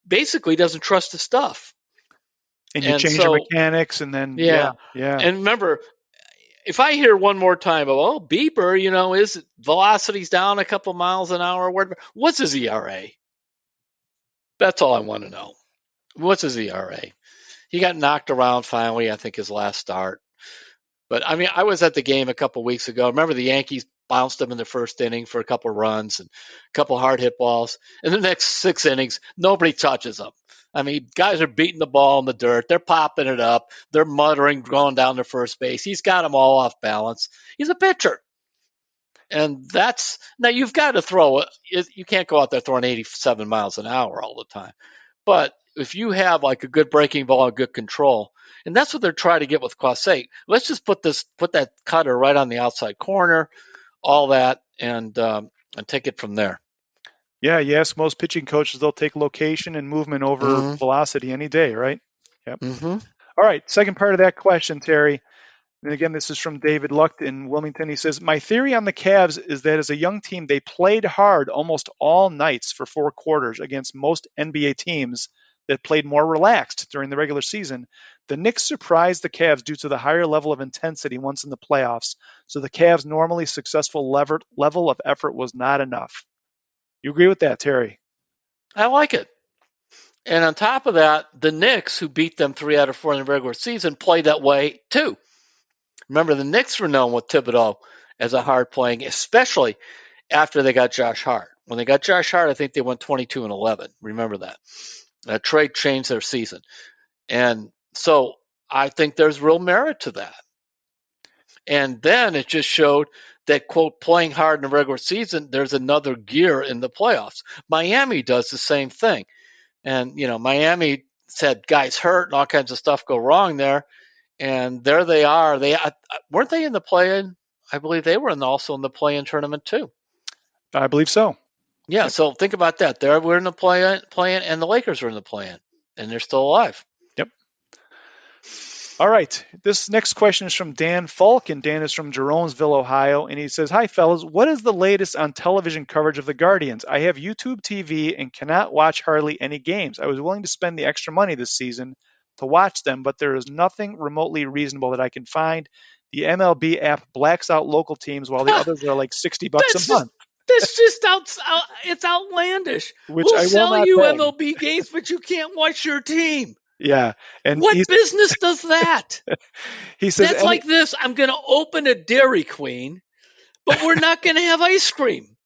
[SPEAKER 6] basically doesn't trust the stuff.
[SPEAKER 5] And you change your mechanics, and then, yeah.
[SPEAKER 6] And remember, if I hear one more time, Bieber, his velocity's down a couple miles an hour or whatever, what's his ERA? That's all I want to know. What's his ERA? He got knocked around finally, I think, his last start. But, I mean, I was at the game a couple weeks ago. Remember the Yankees bounced him in the first inning for a couple runs and a couple hard hit balls. In the next 6 innings, nobody touches him. I mean, guys are beating the ball in the dirt. They're popping it up. They're muttering, going down to first base. He's got them all off balance. He's a pitcher. And now you've got to throw it. You can't go out there throwing 87 miles an hour all the time. But if you have like a good breaking ball and good control, and that's what they're trying to get with Clase. Let's just put that cutter right on the outside corner, all that, and take it from there.
[SPEAKER 5] Yeah, you ask most pitching coaches, they'll take location and movement over velocity any day, right? Yep.
[SPEAKER 6] Mm-hmm.
[SPEAKER 5] All right, second part of that question, Terry. And again, this is from David Lucht in Wilmington. He says, my theory on the Cavs is that as a young team, they played hard almost all nights for 4 quarters against most NBA teams that played more relaxed during the regular season. The Knicks surprised the Cavs due to the higher level of intensity once in the playoffs, so the Cavs' normally successful level of effort was not enough. You agree with that, Terry?
[SPEAKER 6] I like it. And on top of that, the Knicks, who beat them 3 out of 4 in the regular season, play that way too. Remember, the Knicks were known with Thibodeau as a hard playing, especially after they got Josh Hart. When they got Josh Hart, I think they went 22-11. Remember that. That trade changed their season. And so I think there's real merit to that. And then it just showed that, quote, playing hard in the regular season, there's another gear in the playoffs. Miami does the same thing. And, Miami said guys hurt and all kinds of stuff go wrong there. And there they are. Weren't they in the play-in? I believe they were also in the play-in tournament too.
[SPEAKER 5] I believe so.
[SPEAKER 6] Yeah, so think about that. We're in the play-in, and the Lakers are in the play-in, and they're still alive.
[SPEAKER 5] Yep. All right. This next question is from Dan Falk, and Dan is from Jerome'sville, Ohio. And he says, hi, fellas. What is the latest on television coverage of the Guardians? I have YouTube TV and cannot watch hardly any games. I was willing to spend the extra money this season to watch them, but there is nothing remotely reasonable that I can find. The MLB app blacks out local teams while the others are like $60 a month.
[SPEAKER 6] That's just it's outlandish.
[SPEAKER 5] Which
[SPEAKER 6] we'll
[SPEAKER 5] I will
[SPEAKER 6] sell
[SPEAKER 5] not
[SPEAKER 6] you
[SPEAKER 5] pay.
[SPEAKER 6] MLB games, but you can't watch your team.
[SPEAKER 5] Yeah. And
[SPEAKER 6] what business does that?
[SPEAKER 5] He says
[SPEAKER 6] that's like this. I'm going to open a Dairy Queen, but we're not going to have ice cream.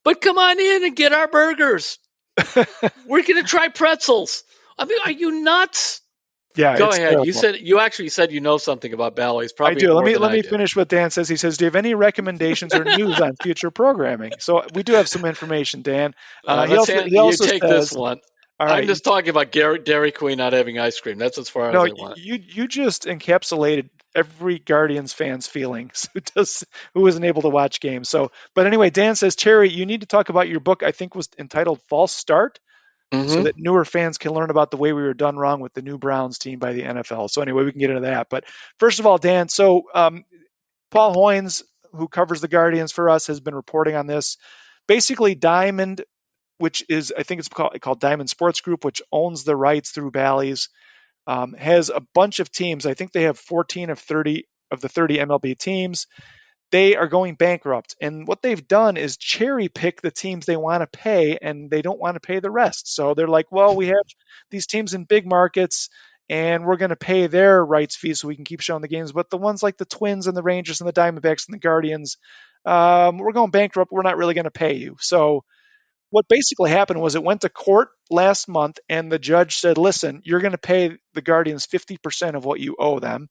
[SPEAKER 6] But come on in and get our burgers. We're going to try pretzels. I mean, are you nuts?
[SPEAKER 5] Yeah.
[SPEAKER 6] Go ahead.
[SPEAKER 5] Terrible.
[SPEAKER 6] You actually said you know something about Bally's. Probably
[SPEAKER 5] I do.
[SPEAKER 6] Let
[SPEAKER 5] me finish what Dan says. He says, do you have any recommendations or news on future programming? So we do have some information, Dan.
[SPEAKER 6] He also take
[SPEAKER 5] says,
[SPEAKER 6] this one.
[SPEAKER 5] All right.
[SPEAKER 6] I'm just talking about Dairy Queen not having ice cream. That's as far as I want.
[SPEAKER 5] You just encapsulated every Guardians fan's feelings who wasn't able to watch games. So, but anyway, Dan says, Terry, you need to talk about your book. I think was entitled "False Start," so that newer fans can learn about the way we were done wrong with the new Browns team by the NFL. So anyway, we can get into that. But first of all, Dan, so Paul Hoynes, who covers the Guardians for us, has been reporting on this. Basically, Diamond, which is, I think it's called Diamond Sports Group, which owns the rights through Bally's, has a bunch of teams. I think they have 14 of the 30 MLB teams. They are going bankrupt. And what they've done is cherry pick the teams they want to pay, and they don't want to pay the rest. So they're like, well, we have these teams in big markets, and we're going to pay their rights fees so we can keep showing the games. But the ones like the Twins and the Rangers and the Diamondbacks and the Guardians, we're going bankrupt. We're not really going to pay you. So what basically happened was it went to court last month, and the judge said, listen, you're going to pay the Guardians 50% of what you owe them.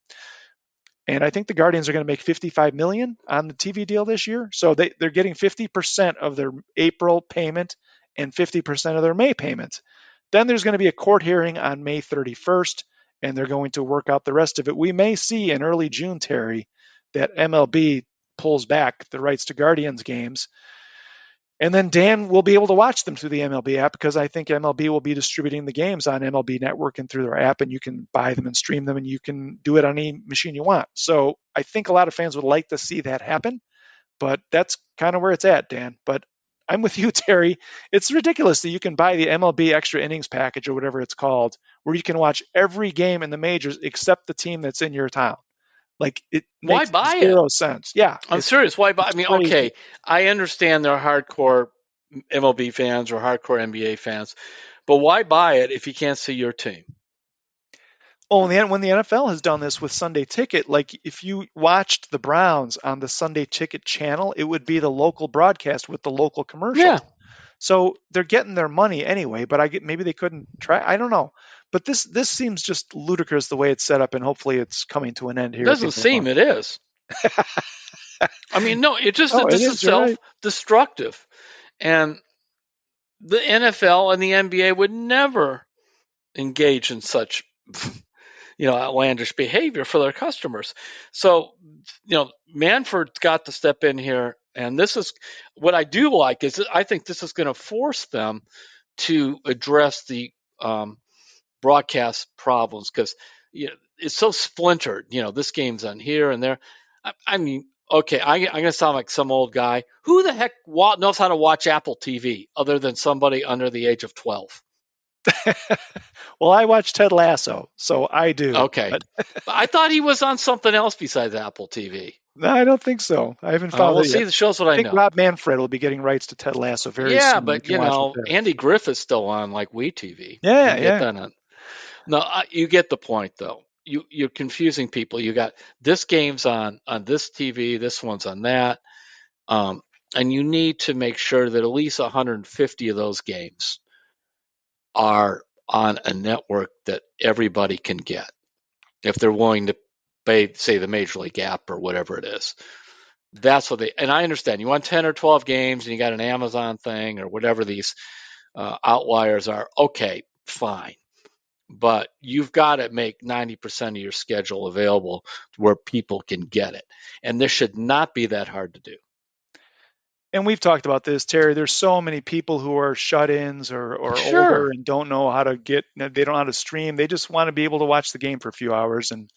[SPEAKER 5] And I think the Guardians are going to make $55 million on the TV deal this year. So they're getting 50% of their April payment and 50% of their May payment. Then there's going to be a court hearing on May 31st, and they're going to work out the rest of it. We may see in early June, Terry, that MLB pulls back the rights to Guardians games. And then Dan will be able to watch them through the MLB app, because I think MLB will be distributing the games on MLB Network and through their app, and you can buy them and stream them, and you can do it on any machine you want. So I think a lot of fans would like to see that happen, but that's kind of where it's at, Dan. But I'm with you, Terry. It's ridiculous that you can buy the MLB extra innings package or whatever it's called, where you can watch every game in the majors except the team that's in your town. Like, it makes zero sense. Yeah.
[SPEAKER 6] I'm serious. Why buy? I mean, crazy. Okay, I understand they're hardcore MLB fans or hardcore NBA fans, but why buy it if you can't see your team?
[SPEAKER 5] Oh, and when the NFL has done this with Sunday Ticket, like if you watched the Browns on the Sunday Ticket channel, it would be the local broadcast with the local commercial.
[SPEAKER 6] Yeah.
[SPEAKER 5] So they're getting their money anyway, but maybe they couldn't try. I don't know. But this seems just ludicrous the way it's set up, and hopefully it's coming to an end here.
[SPEAKER 6] It doesn't seem it is. I mean, no, this is self-destructive. And the NFL and the NBA would never engage in such outlandish behavior for their customers. So, Manfred's got to step in here. And this is what I do like is I think this is going to force them to address the broadcast problems, because it's so splintered. This game's on here and there. I mean, okay, I'm going to sound like some old guy. Who the heck knows how to watch Apple TV other than somebody under the age of 12?
[SPEAKER 5] Well, I watch Ted Lasso, so I do.
[SPEAKER 6] Okay. But I thought he was on something else besides Apple TV.
[SPEAKER 5] No, I don't think so. I haven't found it yet.
[SPEAKER 6] See, the shows what I know.
[SPEAKER 5] I think Rob Manfred will be getting rights to Ted Lasso very soon.
[SPEAKER 6] Yeah, but Andy Griffith's still on like WeTV.
[SPEAKER 5] Yeah.
[SPEAKER 6] No, you get the point though. You're confusing people. You got this game's on this TV, this one's on that, and you need to make sure that at least 150 of those games are on a network that everybody can get if they're willing to pay, say, the Major League app or whatever it is. That's what and I understand you want 10 or 12 games and you got an Amazon thing or whatever these outliers are. Okay, fine. But you've got to make 90% of your schedule available where people can get it. And this should not be that hard to do.
[SPEAKER 5] And we've talked about this, Terry. There's so many people who are shut-ins or older and don't know how to they don't know how to stream. They just want to be able to watch the game for a few hours, and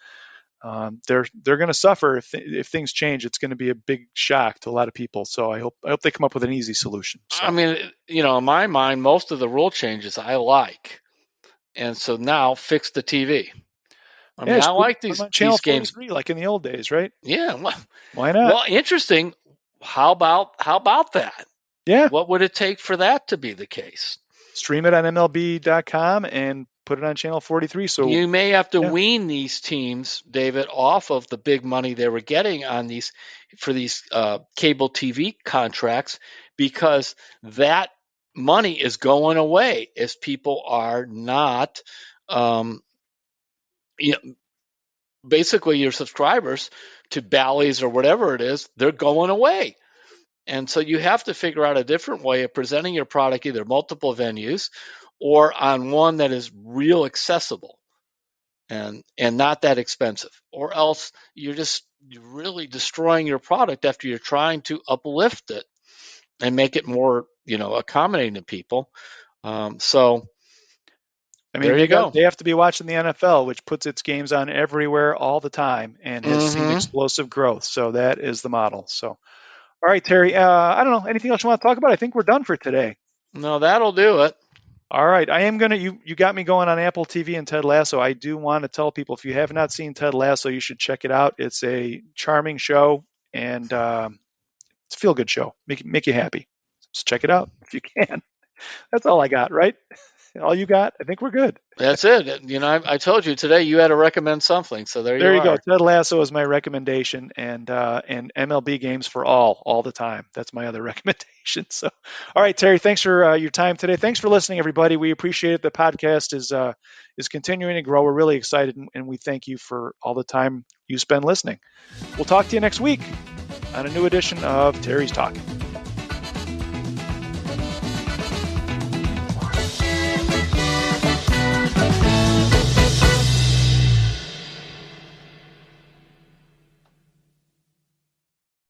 [SPEAKER 5] they're going to suffer if things change. It's going to be a big shock to a lot of people. So I hope they come up with an easy solution. So.
[SPEAKER 6] I mean, in my mind, most of the rule changes I like, and so now fix the TV. I mean, I like these
[SPEAKER 5] Channel
[SPEAKER 6] games
[SPEAKER 5] 43, like in the old days, right?
[SPEAKER 6] Yeah. Well,
[SPEAKER 5] why not?
[SPEAKER 6] Well, interesting. How about that?
[SPEAKER 5] Yeah.
[SPEAKER 6] What would it take for that to be the case?
[SPEAKER 5] Stream it on MLB.com and put it on Channel 43. So
[SPEAKER 6] you may have to wean these teams, David, off of the big money they were getting on these cable TV contracts, because that money is going away as people are not, basically your subscribers to Bally's or whatever it is, they're going away. And so you have to figure out a different way of presenting your product, either multiple venues or on one that is real accessible and not that expensive, or else you're really destroying your product after you're trying to uplift it and make it more, accommodating to people. I mean, there you go.
[SPEAKER 5] They have to be watching the NFL, which puts its games on everywhere all the time and has seen explosive growth. So that is the model. So, all right, Terry, I don't know. Anything else you want to talk about? I think we're done for today.
[SPEAKER 6] No, that'll do it.
[SPEAKER 5] All right. I am going to, you got me going on Apple TV and Ted Lasso. I do want to tell people, if you have not seen Ted Lasso, you should check it out. It's a charming show, and it's a feel-good show. Make you happy. So check it out if you can. That's all I got, right? All you got? I think we're good.
[SPEAKER 6] That's it. I told you today you had to recommend something, so there you
[SPEAKER 5] go. Ted Lasso is my recommendation, and MLB games for all the time. That's my other recommendation. So, all right, Terry, thanks for your time today. Thanks for listening, everybody. We appreciate it. The podcast is continuing to grow. We're really excited, and we thank you for all the time you spend listening. We'll talk to you next week on a new edition of Terry's Talkin'.